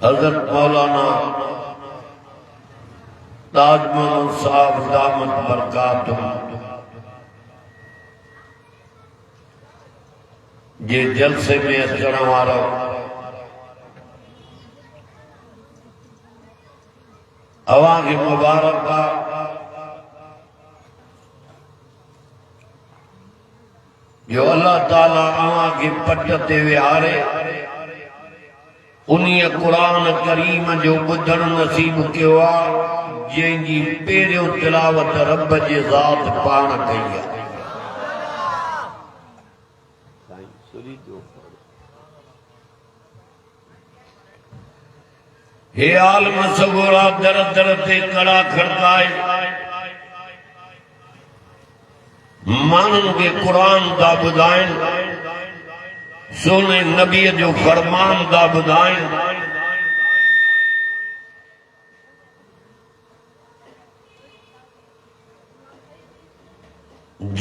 हजरत मौलाना ताज मोहम्मद साहब दामत बरकातुहू जे जलसे में अचण वारा अवां खे मुबारक आहे जो अल्लाह ताला अवां खे पट ते विहारे उन्हीं कुरान करीम जो ॿुधण नसीब कयो आहे जंहिंजी पहिरियों तिलावत रब जे ज़ात पाण कई आहे। हे आलम सगोरा दर दर ते कड़ा खड़काए मानन के कुरान दा बुधाइन सोने नबी जो फरमान दा बुधाइन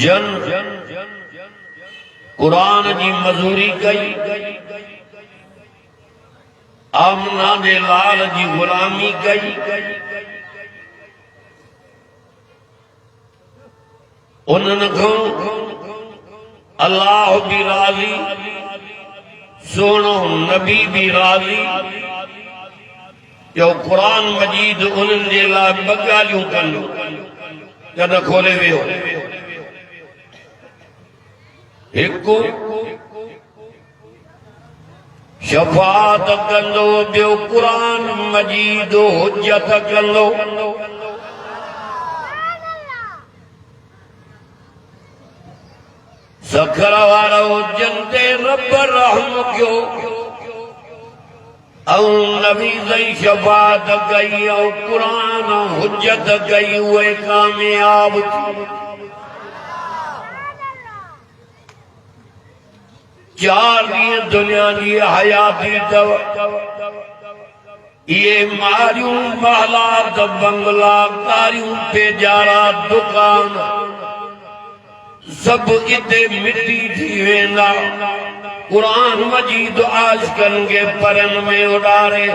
जन कुरान जी मजूरी कई आमना दे लाल जी गुलामी कई उन्हनि को अल्लाह भी राजी सोनो नबी भी राजी जो कुरान मजीद उन्हनि जे लाइ ॿ ॻाल्हियूं कनि जॾहिं खोले वियो हिकु शफात कंदो ॿियो कुरान मजीद हुज्जत कंदो सखर वारो जंते रब रहम कयो ऐं नबी जी शफात कई ऐं कुरान हुज्जत कई उहे कामयाब थी। 4 ॾींहं दुनिया जी हयाती अथव ये मारियूं महलात बंगला कारियूं तेजारा दुकान सब इते मिटी थी वेंदा कुरान मजीद आशिकन के परन में उड़ारे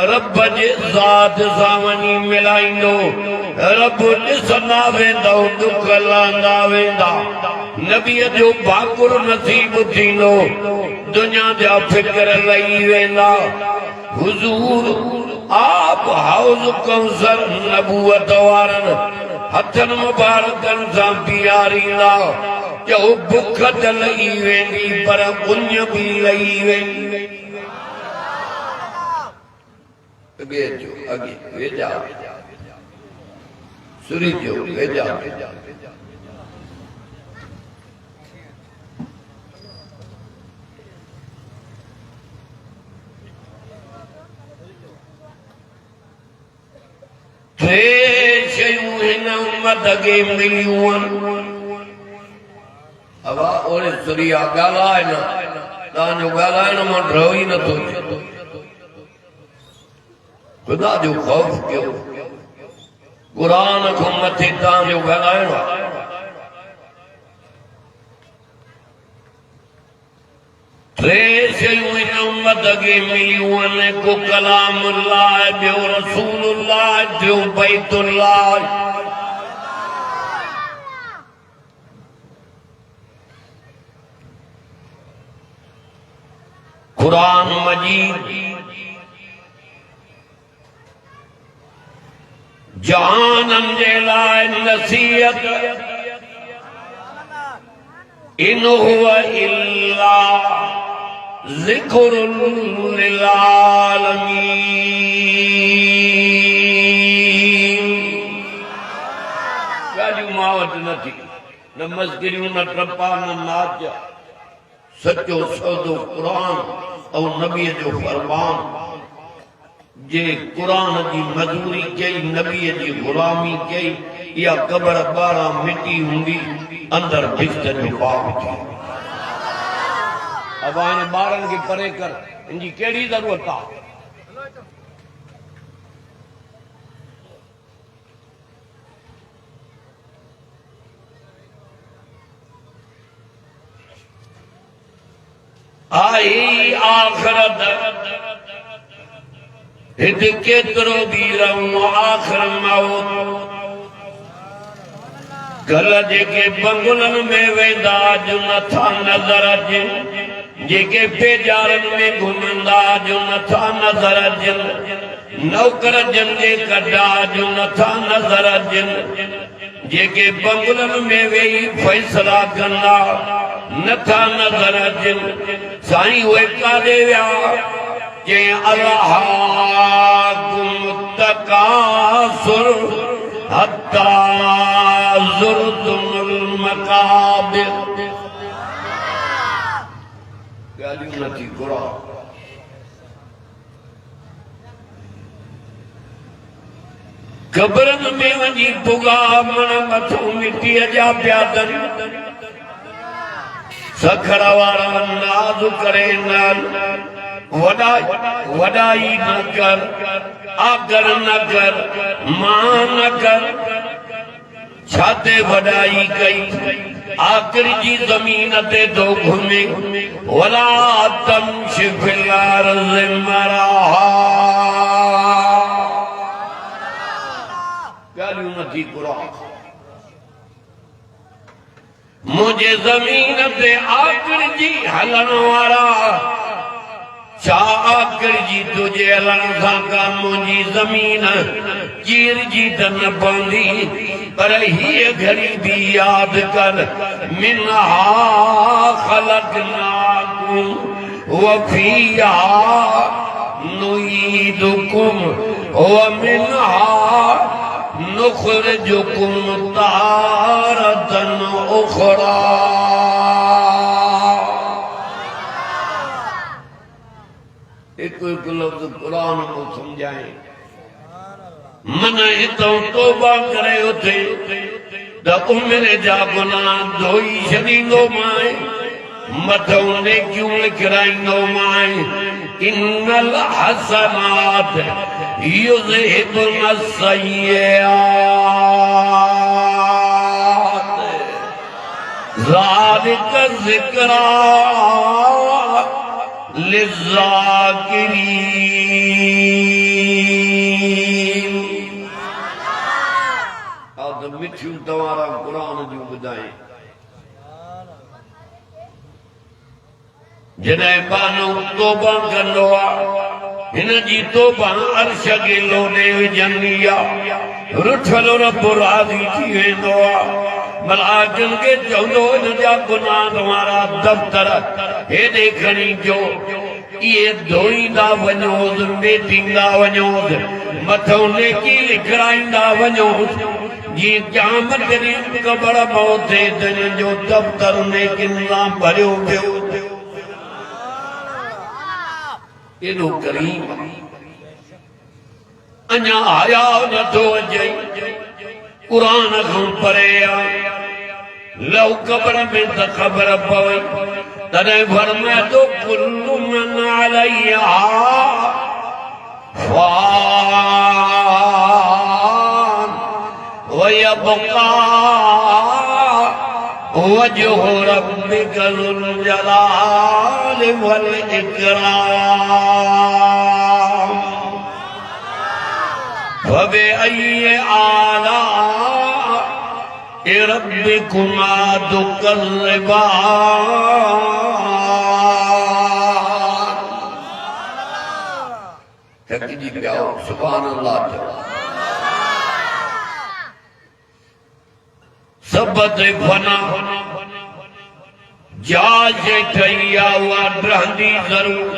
रब जे ज़ात सां वञी मिलाईंदो रब ॾिसंदा वेंदो दुख लांदा वेंदा नबीअ जो भाकुर नसीब थींदो दुनिया जा फिक्र लही वेंदा हुजूर आप हाउस कौसर नबूवत वारनि हथन मुबारकन सां पीआरींदा जो बुख त लही वेंदी पर उञ भी लही वेंदी। अगे जो अगे वेजा सुरी जो वेजा टे शयूं हिन उम्मत खे मिलियूं अवा ओड़े सुरिया ॻाल्हाए न तव्हांजो ॻाल्हाइण मां डरो ई नथो थिए खुदा जो ख़ौफ़ कयो कुरान खां मथे तव्हांजो ॻाल्हाइणो आहे। टे शयूं हिन उम्मत खे मिलियूं आहिनि हिकु कलामुल्लाह ॿियो रसूलुल्लाह टियों बैतुल्लाह। कुरान मजीद जहानन जे लाइ नसीहत इन हुवा इल्ला ज़िक्रुल लिल आलमीन। ॻाल्हियूं मां वटि न थी न मस्किरियूं न टपा न नाच सचो सौदो कुरान और नबीअ जो फरमान जे कुरान जी मजूरी कई नबीअ जी गुलामी कई या कब्र ॿारहं मिटी हूंदी अंदर भिक्त जो पाप थी। अब इन ॿारनि खे परे कर इनजी कहिड़ी ज़रूरत आहे। आई आखिरत हित केतरो भी रहूं आखिर मौत गल जेके बंगुलन में वेंदा जो नथा नजर अचन जेके बेजारन में घुमंदा जो नथा नजर अचन नौकर जन जे कड़ा जो नथा नजर अचन जेके बंगुलन में वेही फैसला कंदा नथा नजर अचन साईं उहे काॾे विया जे अल्लाहुम तकासुर हत्ता ज़ुरतुमुल मकाबिर ॻाल्हियूं नथी घुरा क़बरन में वञी भुॻा मण मथां मिटीअ जा पिया दन सखर वारा नाज़ करे न वॾाई न कर आगर न कर मां न कर छाते वॾाई कई आख़िर जी ज़मीन ते तो घुमे वला तमशि फिल अर्ज़ि मराहा ॻाल्हियूं नथी घुरा मुझे ज़मीन ते आख़िर जी हलण वारा छा आख़िर जी तुझे हलण सां का मुंहिंजी ज़मीन चीर जी त न पवंदी पर हीअ घड़ी भी याद कर मिनहा ख़लक़नाकुम व फीहा नुईदुकुम व मिनहा नुख़रिजुकुम तारतन उख़रा एक लफ्ज़ कुरान को समझाए मन हितों तौबा करे उथे त उमिरि जा गुनाह धोई छॾींदो माए मथां नेकियूं लिखाईंदो माए इन्नल हसनात युज़हिबुन सय्यिआत ज़ालिक ज़िक्रा लिज़्ज़ाकिरीन आज मिठियूं तवारा कुरान जूं ॿुधाए जॾहिं बानो तौबा कंदो आहे हिन जी तौबा अर्श खे लोॾे विझंदी आहे रुठल रब राज़ी थी वेंदो आहे मलाइकनि खे चवंदो हिन जा गुनाह तव्हारा दफ़्तर हेॾे खणी अचो इहे धोईंदा वञोसि मेटींदा वञोसि मथां नेकी लिखाईंदा वञोसि जीअं क़यामत ॾींहुं क़बर मौत थिए त हिन जो दफ़्तर नेकियुनि सां भरियो पियो एॾो करीम अञा आया नथो अचे कुरान खां परे आहे लव क़बर में त ख़बर पवे तॾहिं फरमाए थो कुल्लु मन अलैहा फ़ान व यबक़ा वजहु रब्बिका ज़ुल जलालि वल इकराम फबिअय्यि आलाइ रब्बिकुमा तुकज़्ज़िबान थकिजी पिया सुभान अल्लाह सब ते फना जाज ठही आहे उहा रहंदी ज़रूर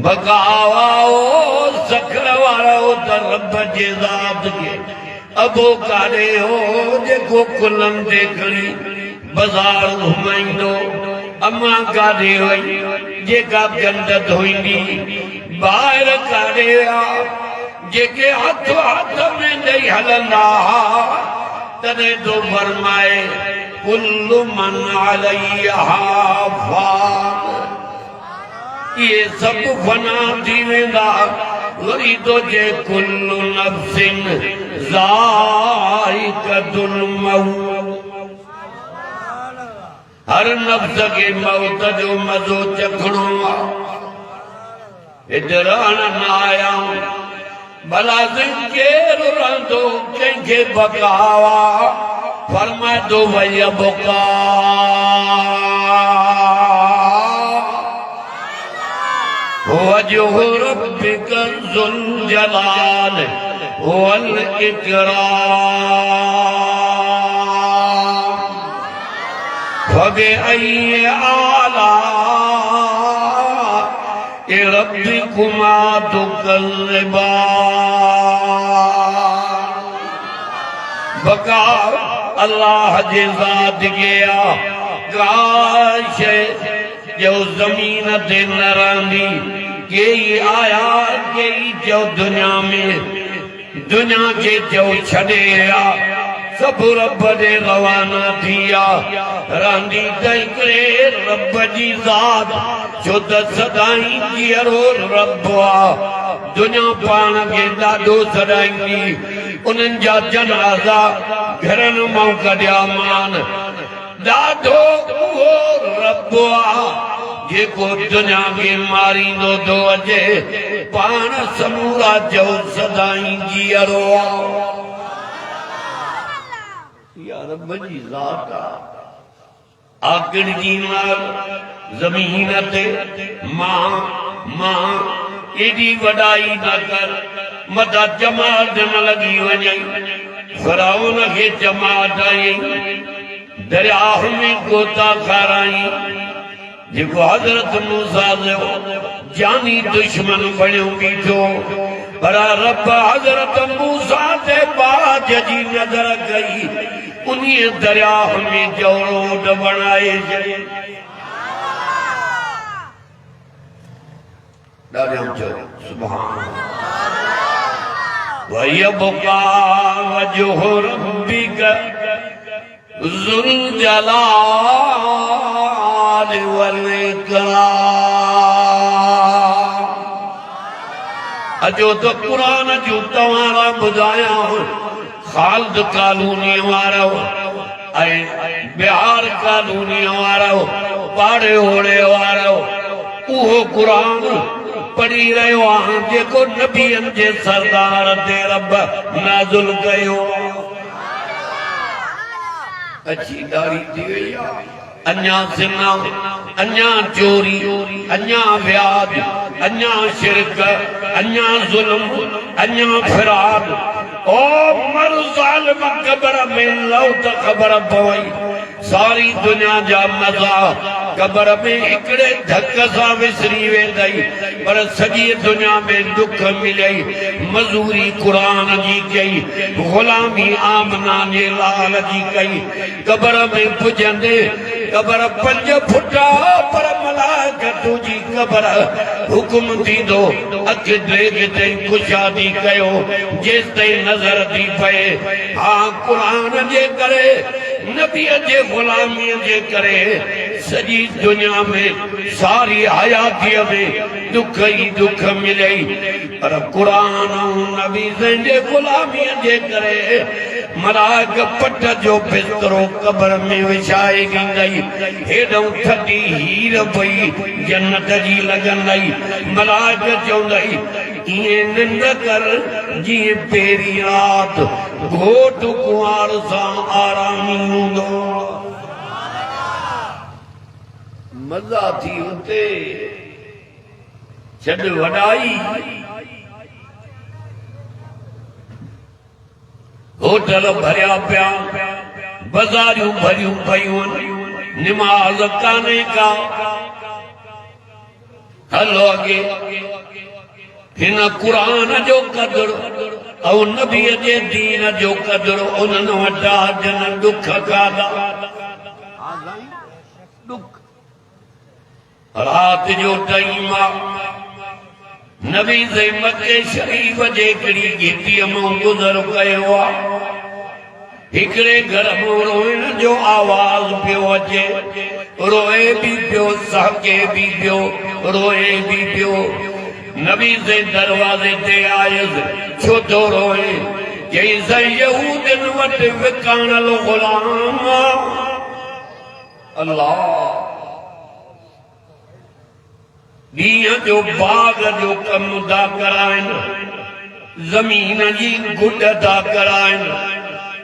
बगाओ सखर वारो त रब जे ज़ात खे अबो काॾे हो जेको कुलनि ते खणी बाज़ार घुमाईंदो अमा काॾे वई जेका गंद धोईंदी ॿाहिरि काॾे विया जेके हथ में ॾेई हलंदा तॾहिं तो फरमाए कुल्लु मन अलैहा फ़ान ये सब फना थी वेंदा वरी तो जे कुल्लु नफ्सिन ज़ाइक़तुल मौत हर नफ्स के मौत जो मज़ो चखणो आहे इधर न आया भला जिनके रंदो कंखे बकावा फरमाए दो भैया बुका वजह रब्बिक ज़ुल जलाल वल इकराम फबिअय्यि आलाइ रब्बिकुमा तुकज़्ज़िबान बका अल्लाह जे ज़ात गया काश जो जमीन ते न रहंदी के आया के जो दुनिया में दुनिया के जो छड़े आ सब रब दे रवाना थिया रहंदी तई रब जी ज़ात जो त सदाई जीअरो रब आ दुनिया पाण खे ॾाढो सॾाईंदी उन्हनि जा जनाज़ा घरनि मां कढिया मान ॾाढो उहो रब आ जेको दुनिया खे मारींदो थो अचे पाण समूरा जो सदाई जीअरो आ या रब जी ज़ात आ आखिर जी नाल ज़मीन ते मां एडी वॾाई न कर मदा जमात न लगी वञे फ़िरौन खे जमात आई दरिया में गोता खाराई जेको हज़रत मूसा जो जानी दुश्मन बणियो बीठो पर रब हज़रत मूसा ते बाज जी नज़र कई उन्हीं दरिया में जो रोड बनाए छॾियो ॾाढो चयो सुभान वयबका वजह रब्बिक ज़ुल जलाल वल इकराम अजो तो कुरान जो तव्हां ॿुधाया खालिद कालूनी वारो ऐं बिहार कालूनी वारो पाड़े ओड़े वारो उहो कुरान पढ़ी रहियो आहियां जेको नबियनि जे सरदार ते रब नाज़िल कयो अच्छी दाढ़ी थी वई अन्या सिना अन्या चोरी अन्या व्याज अन्या शिरक अन्या जुल्म अन्या फिराद ओ मर ज़ालिम कब्र में लौ त ख़बर पवई सारी दुनिया जा मज़ा कब्र में हिकड़े धक सां विसरी वेंदई पर सॼी दुनिया में दुख मिलई मज़ूरी क़ुरान जी कई ग़ुलामी आमना जे लाल जी कई कब्र में पुॼंदे कब्र 5 फुटा पर मलाइकतूं जी कब्र हुकुम थींदो अख देख ते कुशादी कयो जेसि ताईं नज़र थी पए हा क़ुरान जे करे नबीअ जे ग़ुलामीअ जे करे सॼी दुनिया में सारी हयातीअ में दुख ई दुख मिलई पर क़ुरान नबी जे ग़ुलामीअ जे करे मलाइक पट जो बिस्तरो कब्र में विछाए ॾींदई हेॾो थधी हीर पई जन्नत जी लॻंदई मलाइक चवंदई ईअं निंड कर जीअं पहिरीं राति घोट कुंवार सां आरामी हूंदो मज़ा थी उते छॾ वॾाई होटल भरिया पिया बाज़ारियूं भरियूं पयूं निमाज़ कान्हे का हलो अॻे हिन क़ुरान जो क़दुरु ऐं नबीअ जे दीन जो क़दुरु उन्हनि वटां जन दुख खाधा रात जो टाइम नबी से मक्के शरीफ जे हिकड़ी घिटीअ मां गुज़र कयो आहे हिकड़े घर में रोइण जो आवाज़ पियो अचे रोए भी पियो सहके भी पियो रोए भी पियो नबी से दरवाजे ते आयुसि छो थो रोए जैसे यहूदन वट विकाणल गुलाम अल्लाह ॾींहं जो बाग जो कमु था कराइनि, ज़मीन जी गुड था कराइनि,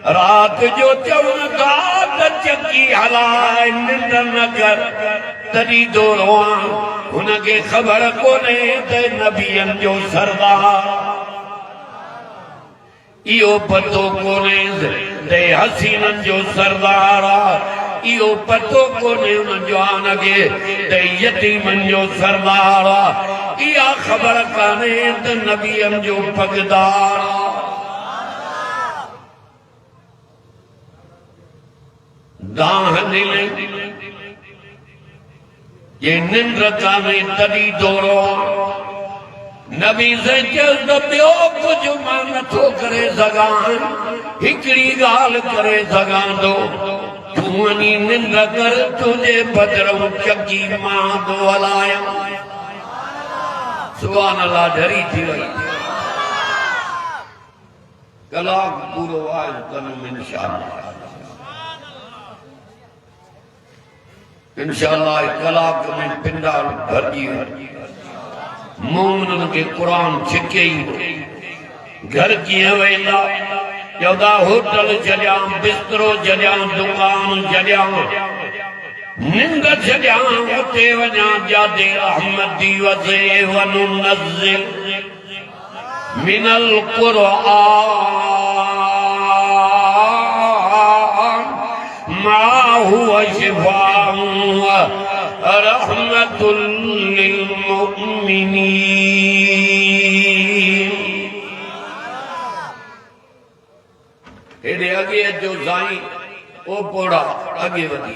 राति जो चवनि था त चकी हलाए निंड न कर, तॾहिं थो रोआं। हुनखे ख़बर कोन्हे त नबियनि जो सरदार, इहो पतो कोन्हे त हसीननि जो सरदार आहे, इहो पतो कोन्हे उन जवान खे त यतीमनि जो सरदार आहे, इहा ख़बर कान्हे त नबियनि जो पगदार आहे। दाह ॾिनई ये निंड कान्हे तॾहिं दौरो नबी से चयो त ॿियो कुझु मां नथो करे सघां, हिकिड़ी ॻाल्हि करे सघां थो, तूं वञी निंड कर, तुंहिंजे बदिरां चकी मां थो हलायां। सुभान अल्लाह, डरी थी वई। कलाक पूरो आहे कंदुमि इंशाअल्लाह, इंशाअल्लाह कलाक में पिंडाल भरिजी वञे। मोमिननि खे क़ुरान छिके ई घर कीअं वेंदा, चवंदा होटल छॾियां, बिस्तरो छॾियां, दुकान छॾियां, निंड छॾियां, उते वञां जाते रहमती वसे। वनुनज़्ज़िल मिनल क़ुरआन मा हुवा शिफ़ाअ व रहमतुल लिल मुमिनीन। हेॾे अॻे अचो साईं, ओ पोड़ा अॻे वधी।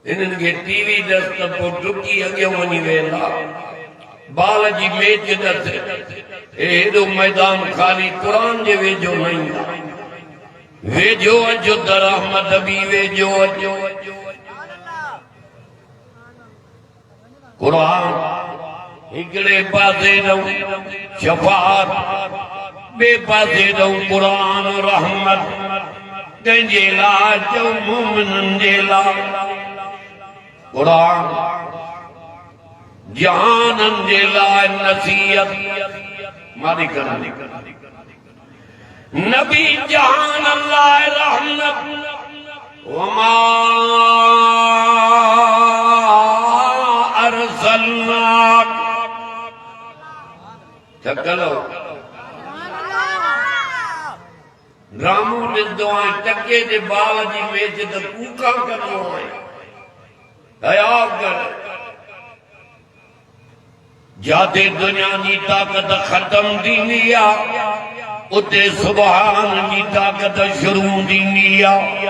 हिननि खे टीवी ॾस त पोइ टुकी अॻियां वञी वेंदा, बाल जी मेच ॾस, हेॾो मैदान ख़ाली क़ुरान जे वेझो न ईंदा। वेझो अचो त रहमत बि वेझो अचो। क़ुरान हिकिड़े पासे ॾऊं शफ़ाअत, ॿिए पासे ॾऊं क़ुरान रहमत। कंहिंजे लाइ चऊं मोमिननि जे लाइ क़ुरान, जहाननि जे लाइ नसीहत। मारी करनी नबी जहान लाइ रहमत। वमा अरसलनाक चकलो ड्रामो ॾिसंदो आहियां, टके जे बाल जी मेच त कूका कंदो आहियां। हया कर, जाते दुनिया जी ताक़त ख़त्म थींदी आहे, उते सुभान जी ताक़त शुरू थींदी आहे।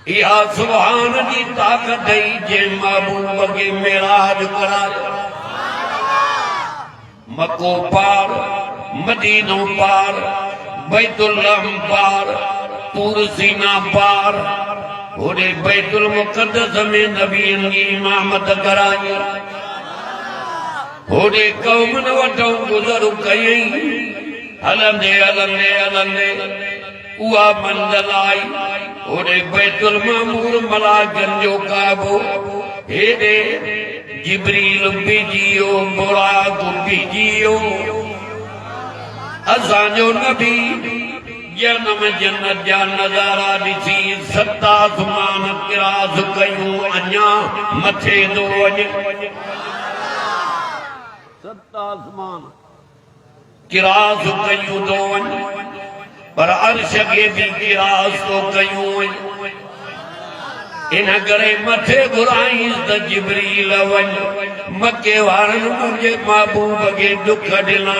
इहा सुभान जी ताक़त ई जे महबूब खे मेराज करायो। मको पार, मदीनो पार, बैतुल रहम पार, तूर सीना पार, होॾे बैतुल मुक़द्दस में नबियनि जी इमामत कराई, होॾे क़ौमनि वटूं गुज़र कयई। हलंदे हलंदे हलंदे उहा मंज़िल आई, होॾे बैतुल मामूर मलाइकनि जो काबो, हेॾे जिब्रील बिजियो, बुराक बिजियो। असांजो नबी जनम जन्नत जा नज़ारा ॾिसी 7 आसमान किरास कयूं, अञा मथे थो वञे। 7 आसमान किरास कयूं थो वञे, पर अर्श खे बि किरास थो कयूं वञे। इन करे मथे घुराईंस त जिब्रील वञ, मके वारनि मुंहिंजे महबूब खे दुख ॾिना,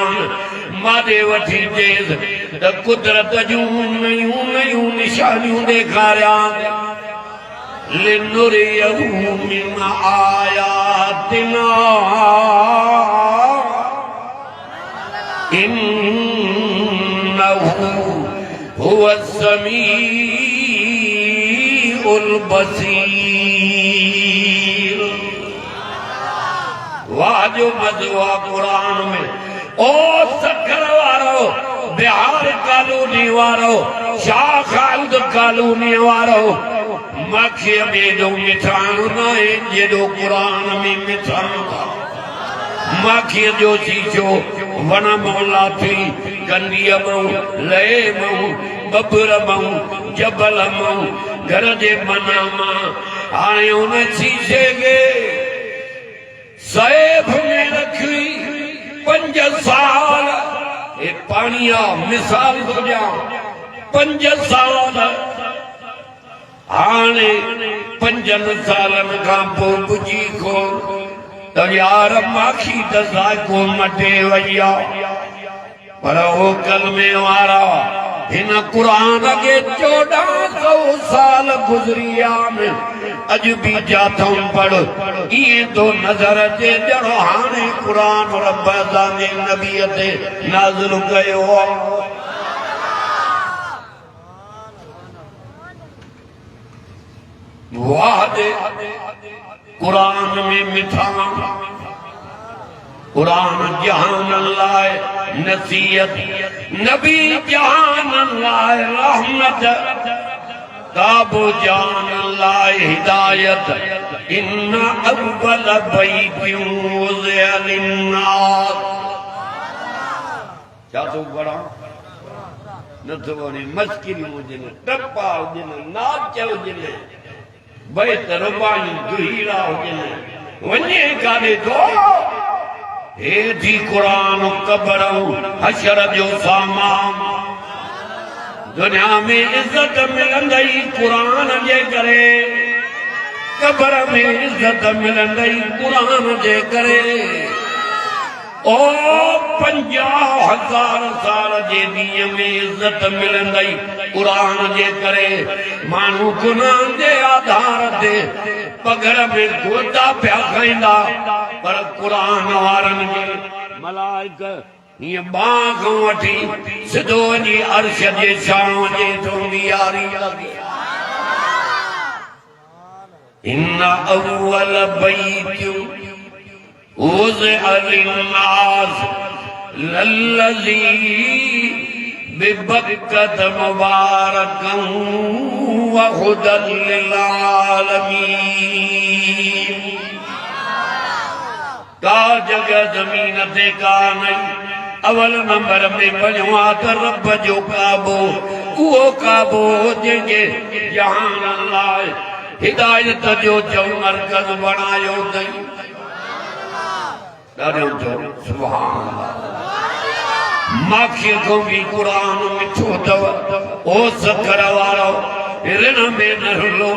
माॾे वठी चएसि त कुदरत जूं नयूं नयूं निशानियूं ॾेखारियां। लिनुरियहु मिन आयातिना इन्नहु हुवा समीउल बसीर। वाह जो मज़ो आहे क़ुरान में। ओ सखर वारो, बिहार कॉलोनी वारो, शाह खालिद कॉलोनी वारो, माखीअ में जो मिठाण न आहे जेॾो क़ुरान में मिठाण आहे। माखीअ जो शीशो वण मां लाथी कंडीअ मां लहे मां बबुर मां जबल मां घर जे मना मां हाणे उन शीशे खे सैफ में रखी 5 साल ए पाणीअ मिसाल थो ॾियां 5 साल हाणे 5 सालनि खां पोइ बुझी को त यार माखी त ज़ाइको मटे वई आहे पर हो कलमे वारा हिन क़ुरान खे 1400 साल गुज़री विया आहिनि अॼु बि जाथऊं पढ़ ईअं थो नज़र अचे ॼणो हाणे क़ुरान रब असांजे नबीअ ते नाज़िल कयो आहे। वादे कुरान में मिठाण कुरान जहान लाए नसीहत नबी जहान लाए रहमत काबो जान लाए हिदायत इन्ना अव्वल बैतिन वुज़िअ लिन्नास। क्या तो बड़ा न तो वणी मस्किरी हुजनि टप्पा हुजनि नाच हुजनि बैत रुबानी दुहीरा हुजनि वञे काॾे थो हेठी क़ुरान कबरऊं हशर जो सामान दुनिया में इज्जत मिलंदई क़ुरान जे करे कबर में इज्जत मिलंदई क़ुरान जे करे ओ 50,000 साल जे ॾींहं में इज्जत मिलंदई क़ुरान जे करे माण्हू गुनाह जे आधार ते पघर में गोता पिया खाईंदा पर क़ुरान वारनि खे मलाइक हीअं बांह खां वठी सिधो वञी अर्श जे छांव जे बीहारी लॻी। इन अव्वल बैतिन वुज़िअ लिन्नास लल्लज़ी बिबक्कत मुबारकन व हुदल लिल आलमीन। का जगह ज़मीन ते का नहीं अवल नंबर में वञो आहे त रब जो काबो उहो काबो जंहिंजे जहान लाइ हिदायत जो चओ मर्कज़ बणायो अथई। सुभान माखीअ खां बि क़ुरान मिठो अथव ओ सखर वारो ऋण में न रुलो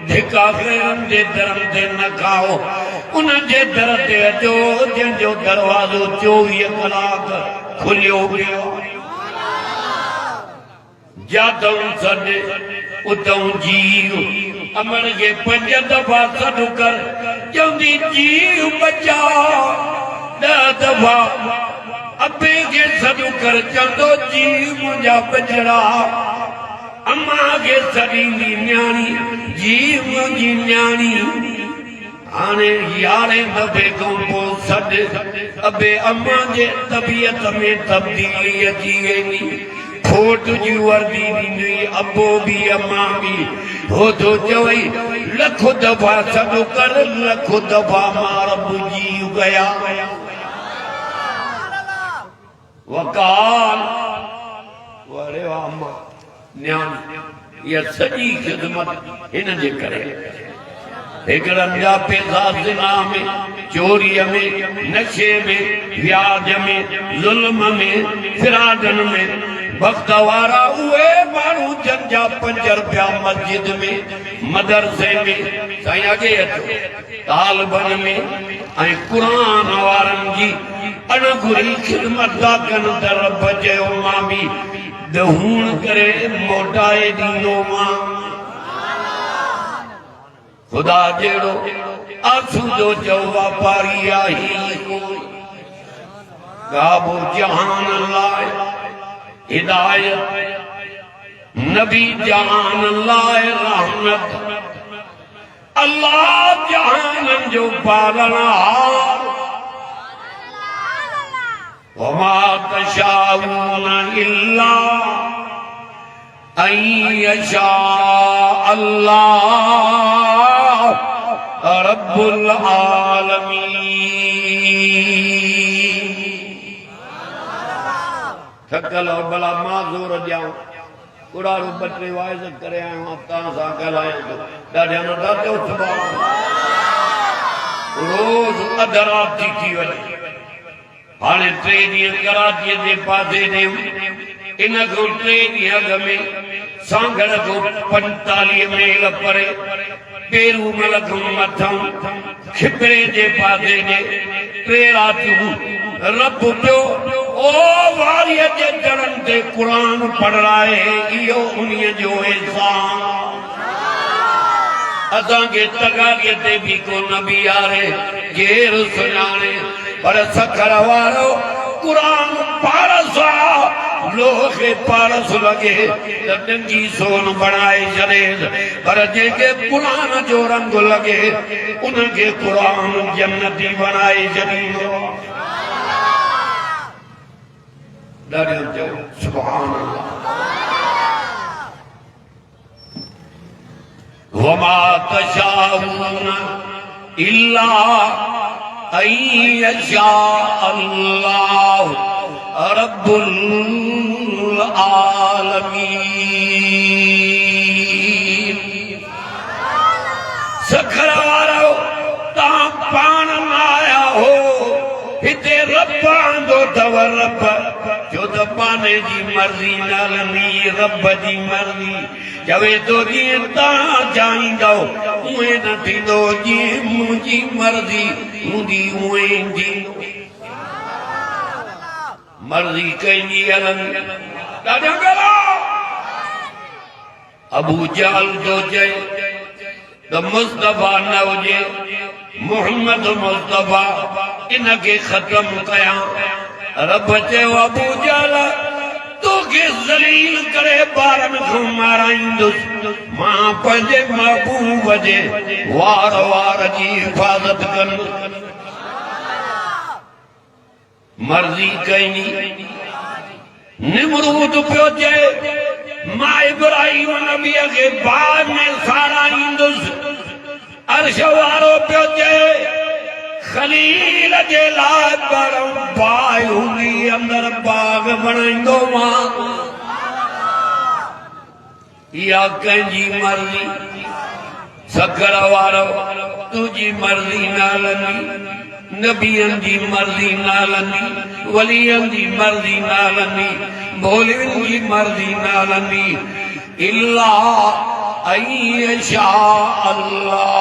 धिका गैरनि जे दर ते न खाओ उन जे दर ते अचो जंहिंजो दरवाज़ो 24 कलाक खुलियो पियो जातऊं सॾ उतऊं जीव अमर खे 5 दफ़ा सॾु कर चवंदी जीव बचा 10 दफ़ा अबे के सॾु कर चवंदो जीव मुंहिंजा बचड़ा अम्मा खे सॾींदी न्याणी जीव मुंहिंजी न्याणी हाणे 11 दफ़े खां पोइ सॾ अबे अम्मा जे तबियत में तब्दीली अची वेंदी खोट जी वर्दी ॾींदी अबो बि अम्मा बि हो थो चवई लख दफ़ा सॾु कर लख दफ़ा मां रब जीव गया वकाल वरे अम्मा न्याणी इहा सॼी ख़िदमत हिन जे करे हिकड़नि जा पैसा ज़िना में चोरीअ में नशे में व्याज में ज़ुल्म में फिराडन में वक्त वारा उहे माण्हू जंहिंजा 5 रुपया मस्जिद में मदरसे में साईं अॻे अचो तालिबनि में ऐं क़ुरान वारनि जी अणघुरी ख़िदमत था कनि त रब चयो मां बि दहूण करे मोटाए ॾींदोमां। खुदा जहिड़ो आसूदो जो वापारी आहे काबो जहान लाइ हिदायत नबी जहान लाइ रहमत अल्लाह जहान जो पालनहार वमा तशाऊन इल्ला अय्यशा अल्लाह रब्बुल आलमीन। थकल और भला माज़ूर जाऊं उड़ारू बटरे वाइज करे आयो ता सा कलाया तो ॾाढा न दाते सुभान रोज अधराती थी वञे हाणे 3 ॾींहं कराची जे पासे ने इन को 3 ॾींहं अॻ में सांगड़ को 45 मील परे पेरू मलक मथां खिपरे जे पासे ने 3 रातियूं रब पियो ओ वारीअ जे जड़न ते कुरान पढ़ाए इहो उन्हीअ जो एहसान असांखे तगारीअ ते भी को नबी आरे केर सुञाणे पर सखर वारो कुरान पारस लोहे पारस लगे डंगी सोन बनाए छॾे पर जेके कुरान जो रंग लगे उनके कुरान जन्नती बनाए छॾींदो सुभान अल्लाह। वमा तशाऊन इल्ला अय्यशा अल्लाह रब्बुल आलमीन। सखर वारो ता पान आया हो हिते रब आंदो तव रब जो त पाने जी मर्जी नालनी रब जी मर्जी जवे तो जीअं तव्हां चाहींदो उहे न थींदो जीअं मुंहिंजी मर्जी हूंदी उहे ईंदी मर्जी कंहिंजी हलंदी ॾाढा गला अबू जहल जो चए त मुस्तफा न हुजे मोहम्मद मुस्तफा इनखे ख़त्म कयां रब चयो अबू जहल तोखे ज़लील करे ॿारनि खां माराईंदुसि मां पंहिंजे महबूब जे वार वार जी हिफ़ाज़त कंदुसि मर्ज़ी कंहिंजी निमरूद पियो चए मां इब्राहिम नबीअ खे बाग में साड़ाईंदुसि अर्श वारो पियो चए खलील जे लाइ पर बाहि हूंदी अंदर बाग बणाईंदो मां इहा कंहिंजी मर्ज़ी सखर वारो तुंहिंजी मर्ज़ी न हलंदी नबियनि जी मर्ज़ी न हलंदी वलियनि जी मर्ज़ी न हलंदी भोलियुनि जी मर्ज़ी न हलंदी इल्ला अय्यशा अल्लाह।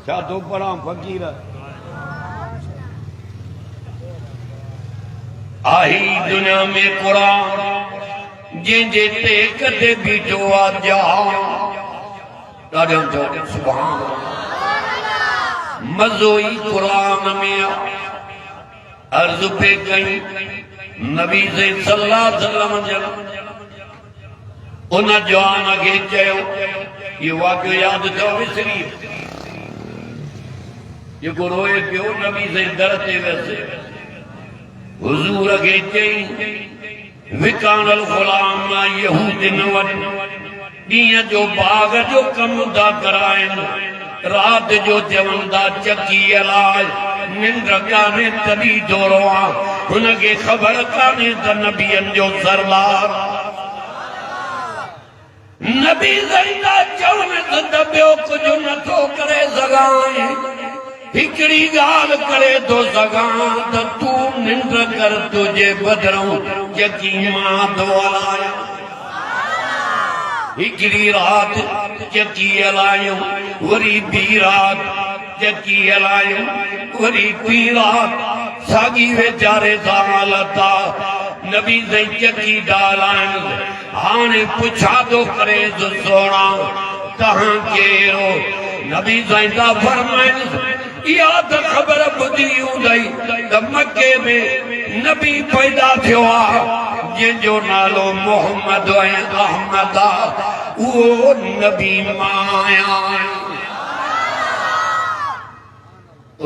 छा तो पढ़ां फ़कीर आई दुनिया में कुरान जंहिंजे ते कदे बीठो आ जहां ॾाढो सुभान मज़ो ई कुरान में अर्ज़ पे कई नबी सल्लल्लाहु अलैहि वसल्लम उन जवान खे चयो इहो वाक़ियो यादि अथव विसरी जेको रोए पियो नबी से दर ते वियसि हुज़ूर खे चई विकानल ग़ुलाम यहूदिन वटि ॾींहं जो बाग जो कमु था कराइनि राति जो चवनि था चकी हलाए निंड कान्हे तॾहिं थोरो आहे हुनखे ख़बर कान्हे त नबियनि जो सरदार नबी ज़ईंदा चवनि त ॿियो कुझु नथो करे सघां हिकिड़ी ॻाल्हि करे थो सघां त तूं निंड कर तुंहिंजे बदिरां चकी मां थो हलायां हिकिड़ी राति चकी हलायूं वरी ॿी राति चकी हलायूं वरी ॿी राति साॻी वीचारे सां हालत आहे नबी साईं चकी डालाइनि हाणे पुछा थो करे सोणा तव्हां केरु नबी साईं था फरमाइनि इहा त ख़बर ॿुधी हूंदई त मके में नबी पैदा थियो आहे जंहिंजो नालो मोहम्मद ऐं अहमद आहे उहो नबी मां आहियां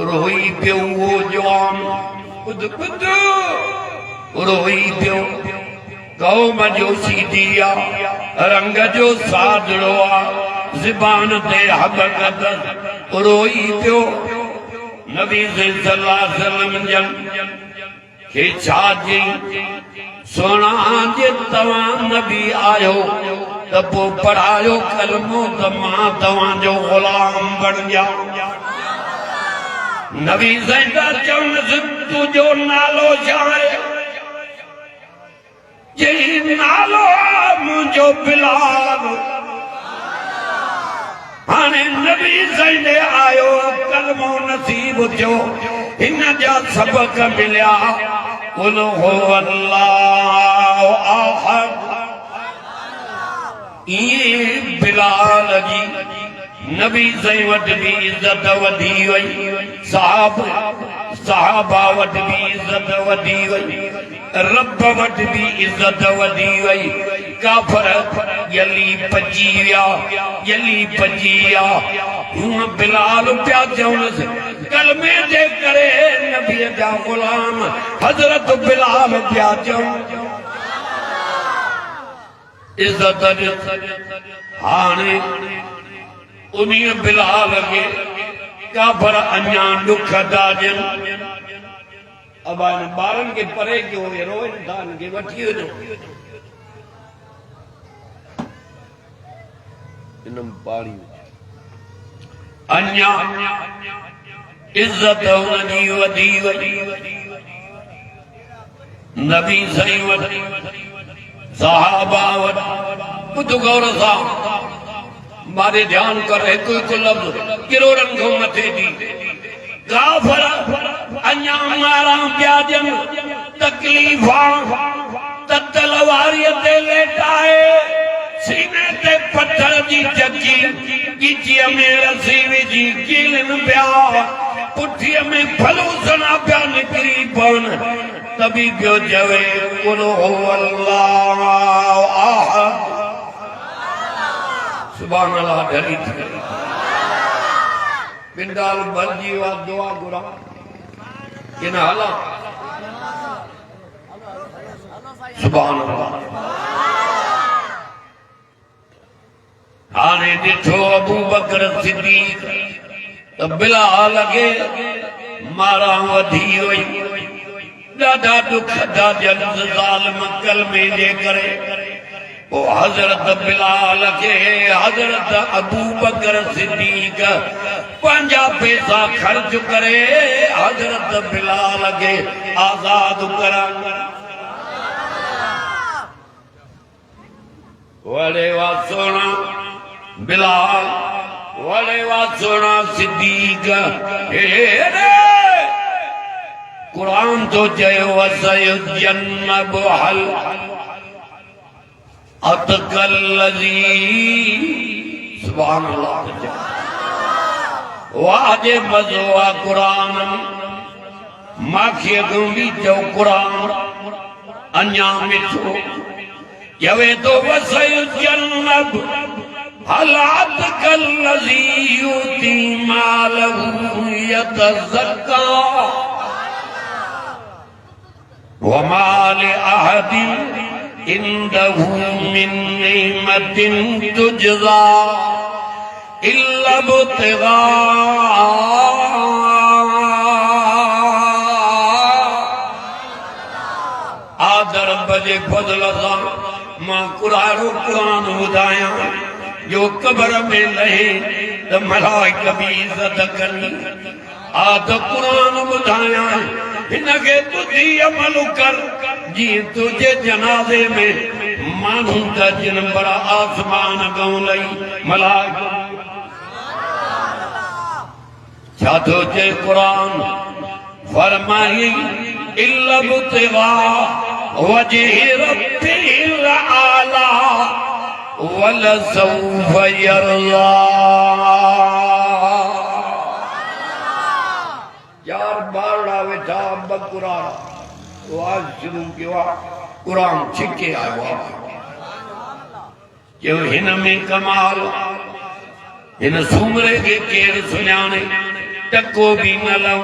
रोई पियो उहो जवान ॿुध ॿुध रोई पियो कौम जो सीधी आ रंग जो सादड़ो आ ज़बान ते हबकत रोई पियो नबी सल्लल्लाहु अलैहि वसल्लम जन के छा जी सोना जे तवां नबी आयो त पोइ पढ़ायो कलमो त मां तवां जो गुलाम बण जाऊं नबी सैदा चवंदुसि तुंहिंजो नालो छा आहे यही नालो मुझो बिलाल हाने नबी सैदे आयो कलमो नसीब थियो इन जा सबक मिलिया कुल हो अल्लाहु अहद ये बिलाल जी नबी सही वट भी इज्जत वधी वई साहबा वट भी इज्जत वधी वई रब वट भी इज्जत वधी वई काफर यली पची विया हूं बिलाल पिया चवणसि कलमे जे करे नबी जा गुलाम हजरत बिलाल पिया चवण इज्जत हाणे उन्हीं बिलाल के काफर अञा दुख था ॾियनि अब ॿारनि खे परे कयो रोइनि था के वठी वञो इनमें पाणी अञा इज्जत हुनजी वधी वई नबी सही वठी सहाबा वटि ॿुध गौर सां मारे ध्यान कर हिकु हिकु लफ़्ज़ किरोड़नि खां मथे जी काफ़र अञा मारा पिया ॾियनि तकलीफ़ा त तलवारीअ ते लेटाए सीने ते पत्थर जी चकी गिचीअ में रसी विझी कीलनि पिया पुठीअ में फलूसना पिया निकिरी पवनि तभी पियो चवे कुल हो अल्लाहु अहद सुभान अल्लाह डरी थी पिंडाल भरजी वा दुआ घुरा कि न हला सुभान अल्लाह हाणे ॾिठो अबू बकर सिद्दीक़ त बिलाल खे मारा वधी वई ॾाढा दुख था ॾियनि ज़ालिम कलमे जे करे ओ हजरत बिलाल के हजरत अबू बकर सिद्दीक पंजा पैसा खर्च करे हजरत बिलाल के आजाद करा वड़े वा सोना बिलाल वड़े वा सोना सिद्दीक कुरान तो चयो वसयुजन्नबुहल अतकल्लज़ी सुभान अल्लाह वाजे मज़ो आ कुरान माखिए गुंबी जो कुरान अन्या मिठो यवे तो वसयुजन्नब हल अतकल्लज़ी युती मालहु यतज़क्का वमा लिअहदिन इंदहु मिन निअमतिन तुजज़ा इल्ला इब्तिग़ा आदर बजे फज़ल सां मां कुरान ॿुधायां जो कब्र में लहे त मलाइका भी इज़त कनि आद कुरान ॿुधायां हिनखे तुझी अमल कर जी तुझे जनाज़े में मानू त जिन बड़ा आसमान गऊं लई मलाइका छा थो चए कुरान फरमाई इल्ला इब्तिग़ा वजहि रब्बिल आला वलसौफ यरज़ा यार बारड़ा वेठा बकुरान आज शुरू किया कुरान छिके आयो जो हिन में कमाल हिन सूमरे के केर सुञाणे टको भी न लव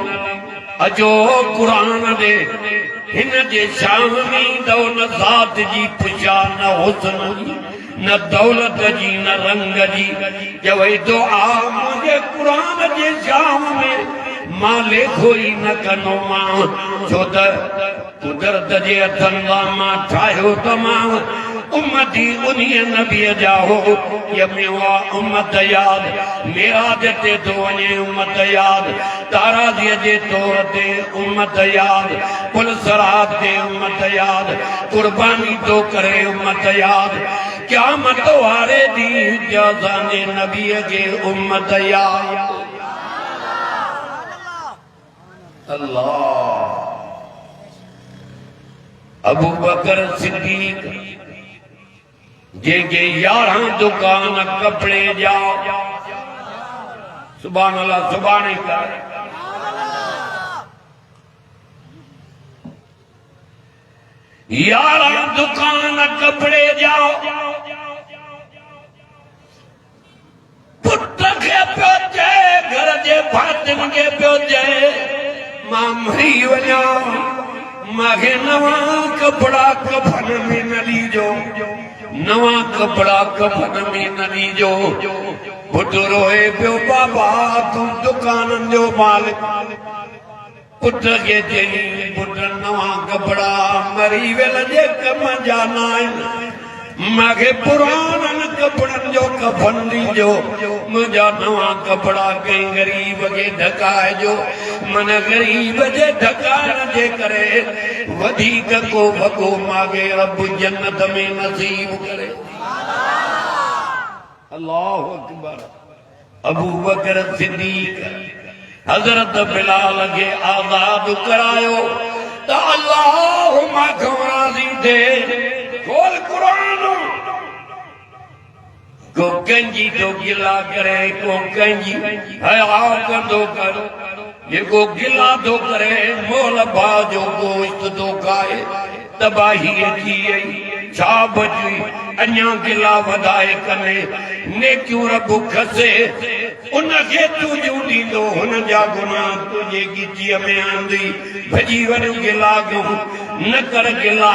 अजो कुरान दे हिन जे शाम में दो न ज़ात जी पुछा न हुस्न जी न दौलत जी न रंग जी जवई दुआ मुझे कुरान जे शाम में मां लेखो ई न कनो मां छो त कुदरत जे हथनि मां ठाहियो त मां उम्मती उन्हीं नबी जा हो यमेवा उम्मत याद मेराज ते तो वने उम्मत याद ताराजी जे तौर ते उम्मत याद कुल सरात ते उम्मत याद कुर्बानी तो करे उम्मत याद क़यामत वारे ॾींहुं जाने नबी के उम्मत याद अल्लाह अबू बकर सिद्दीक जेके 11 दुकान कपड़े जा सुभान अल्लाह सुभान अल्लाह 11 दुकान कपड़े जा पुट के पियो चए घर जे भातिन के पियो चए मां मरी वञा मांखे नवा कपड़ा कफन में न ॾिजो नवा कपड़ा कफन में न ॾिजो पुट रोए पियो बाबा तूं दुकाननि जो मालिक पुट खे चई पुट नवा कपड़ा मरी वेल जे कम जा न आहिनि मांखे पुराणनि कपड़नि जो कफन ॾिजो मुंहिंजा नवा कपड़ा कंहिं ग़रीब खे ढकाइजो मन ग़रीब जे ढकाइण जे करे वधीक को वॻो मांगे रब जन्नत में नसीब करे अल्लाहु अकबर अबू बकर सिद्दीक हज़रत बिलाल खे आज़ाद करायो त अल्लाह मां राज़ी थिए खोल कुरान को कंजी तो गिला करे को कंजी हया कंदो कर जेको गिला तो करे मोल भाउ जो गोश्त तो खाए तबाही थी वई छा बची अञा गिला वधाए कने नेकियूं रब खसे उनखे तुझू ॾींदो हुन जा गुनाह तुझे गिचीअ में आंदी भॼी वञ गिला कयूं न कर गिला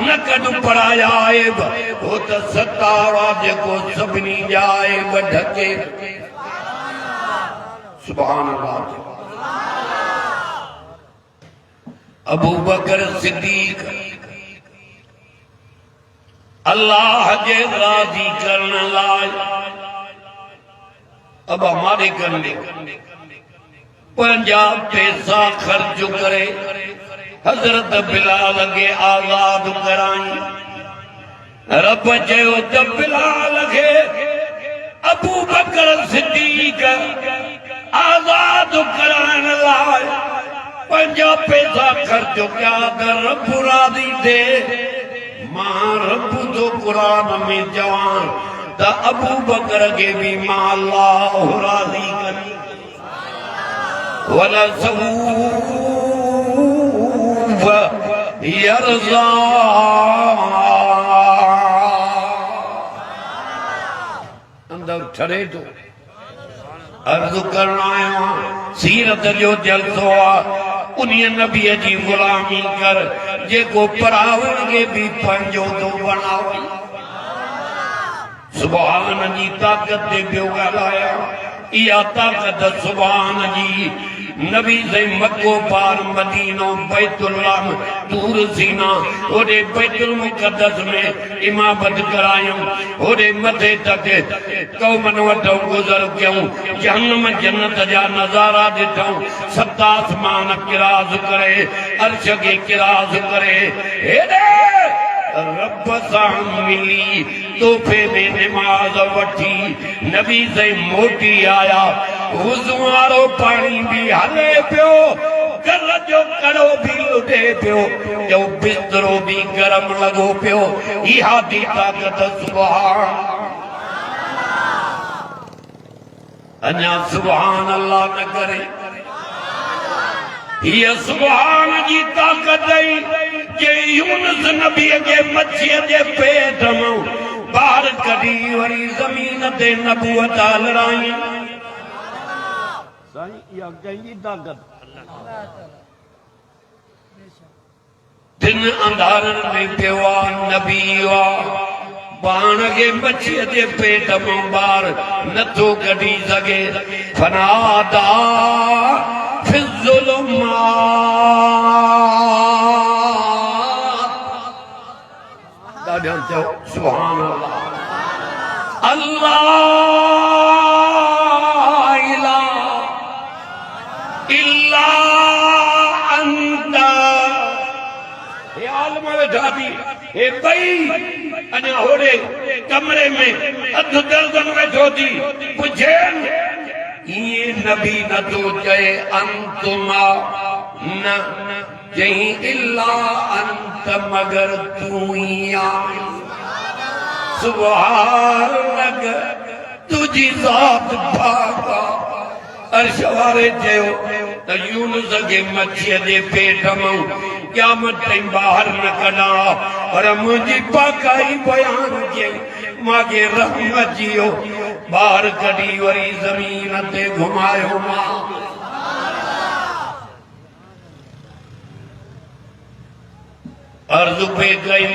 न कढ पराया आइब हो त सतारा जेको सभिनी जा आइब ढके सुभान अल्लाह अबू बकर सिद्दीक अल्लाह जे राज़ी करण लाइ अब हमारे करने पंजा पैसा खर्च करे हजरत बिलाल के आजाद कराई रब चयो त बिलाल के अबू बकर सिद्दीक आजाद कराइण लाइ पंजा पैसा खर्च कया त रब राज़ी थे मां रब जो कुरान में जवान त अबू बकर के भी मां अल्लाह राज़ी करी वला सऊफ यरज़ा अंदर ठरे तो अर्ज़ करण आयो सीरत जो जलसो उन्हीं नबी जी गुलामी कर जेको परावण के भी पंजो तो बनावे सुभान जी ताकत दे पियो ॻाल्हाया इहा ताकत सुभान जी नबी से मक्को पार मदीनो बैतुल्लाह दूर सीना ओडे बैतुल मुक़द्दस में इमामत करायूं ओडे मथे तक कौमन वटूं गुज़र कयूं जहन्नम जन्नत जा नज़ारा ॾिठूं सत आसमान किराज़ करे अर्श खे किराज़ करे हेॾे रब सां मिली तोहफे में नमाज वठी नबी से मोटी आया वुज़ू वारो पानी भी हले पियो घर जो कड़ो भी लुटे पियो जो बिस्तरो भी गरम लगो पियो इहा दी ताकत सुभान अञा सुभान अल्लाह न करे ये सुभान जी ताकत जे यूनुस नबी के मच्छी जे पेट में बाहर कढी वरी जमीन ते नबूवत लड़ाई साईं या कंहिंजी ताकत दिन अंधारन में पियो नबी पान के बच्चे दे पेट में बार नथो कढी सके फनादा फिज़्ज़ुलुमात सुभान अल्लाह अल्लाह इल्ला अंता हे आलम वेठा थी हे बई अने होड़े कमरे में अध दर्जन वेठो थी पुछेन ये नबी न तो चए अंतुमा न जहीं इल्ला अंत मगर तू ही आई सुभानक तुझी ज़ात पाका अर्श वारे चयो त यूनुस के मच्छीअ जे पेट मां क़यामत ताईं ॿाहिरि न कढा पर मुंहिंजी पाकाई बयान कयई मांखे रहम अचियो ॿाहिरि कढी वरी ज़मीन ते घुमायो मां अर्ज़ पे कई